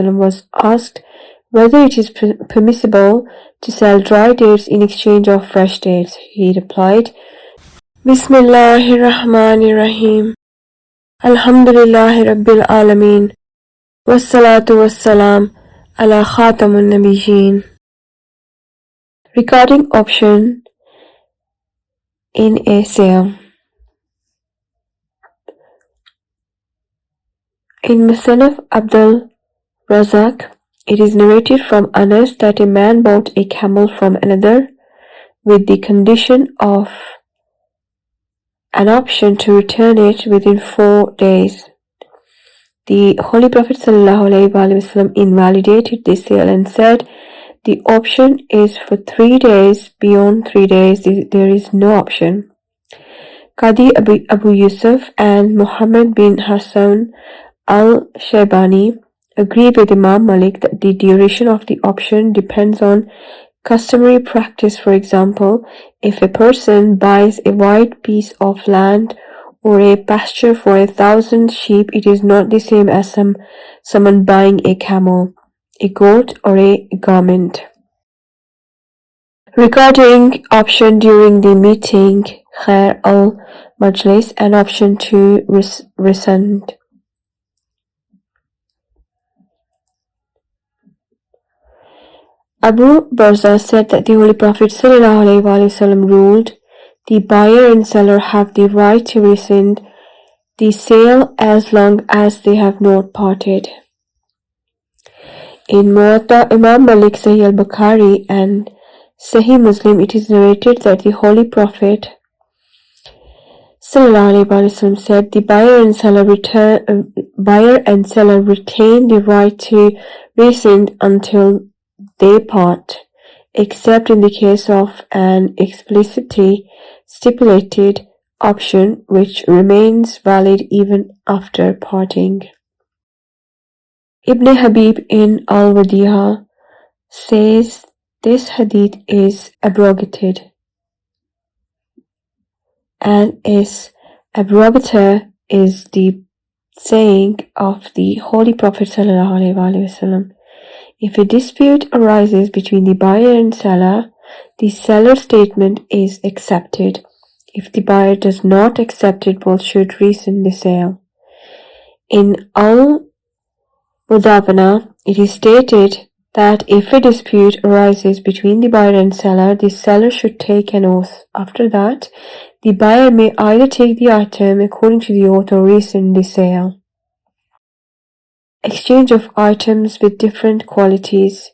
was asked whether it is permissible to sell dry dates in exchange of fresh dates. He replied, Bismillahir Rahmanir Rahim. Alhamdulillahi Rabbil Alameen. Wassalatu wassalam ala khatamun nabiyyin. Regarding option in a sale. In Musannaf Abdul Razak, it is narrated from Anas that a man bought a camel from another with the condition of an option to return it within 4 days. The Holy Prophet ﷺ invalidated this sale and said, the option is for 3 days, beyond 3 days there is no option. Qadi Abu Yusuf and Muhammad bin Hassan al-Shaybani agree with Imam Malik that the duration of the option depends on customary practice. For example, if a person buys a wide piece of land or a pasture for 1,000 sheep, it is not the same as someone buying a camel, a goat, or a garment. Regarding option during the meeting, Khair al-Majlis, and option to rescind. Abu Barza said that the Holy Prophet ﷺ ruled, the buyer and seller have the right to rescind the sale as long as they have not parted. In Muwatta, Imam Malik, Sahih al-Bukhari and Sahih Muslim, it is narrated that the Holy Prophet ﷺ said, the buyer and seller retain the right to rescind until they part, except in the case of an explicitly stipulated option which remains valid even after parting. Ibn Habib in Al-Wadiha says this hadith is abrogated, and its abrogator is the saying of the Holy Prophet ﷺ. If a dispute arises between the buyer and seller, the seller's statement is accepted. If the buyer does not accept it, both should rescind the sale. In Al-Mudawwana, it is stated that if a dispute arises between the buyer and seller, the seller should take an oath. After that, the buyer may either take the item according to the oath or rescind the sale. Exchange of items with different qualities.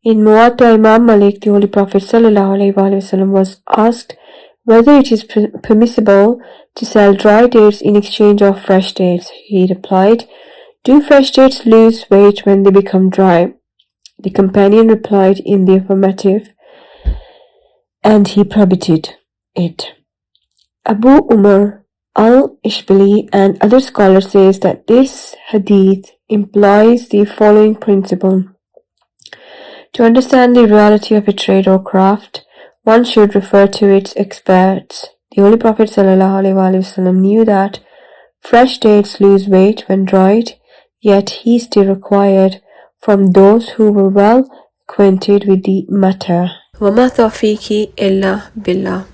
In Muwatta, Imam Malik, the Holy Prophet ﷺ was asked whether it is permissible to sell dry dates in exchange of fresh dates. He replied, do fresh dates lose weight when they become dry? The companion replied in the affirmative, and he prohibited it. Abu Umar al-Ishbili and other scholars says that this hadith implies the following principle. To understand the reality of a trade or craft, one should refer to its experts. The Holy Prophet ﷺ knew that fresh dates lose weight when dried, yet he still required from those who were well acquainted with the matter. وَمَا تَوْفِيقِي إِلَّا بِاللَّهِ.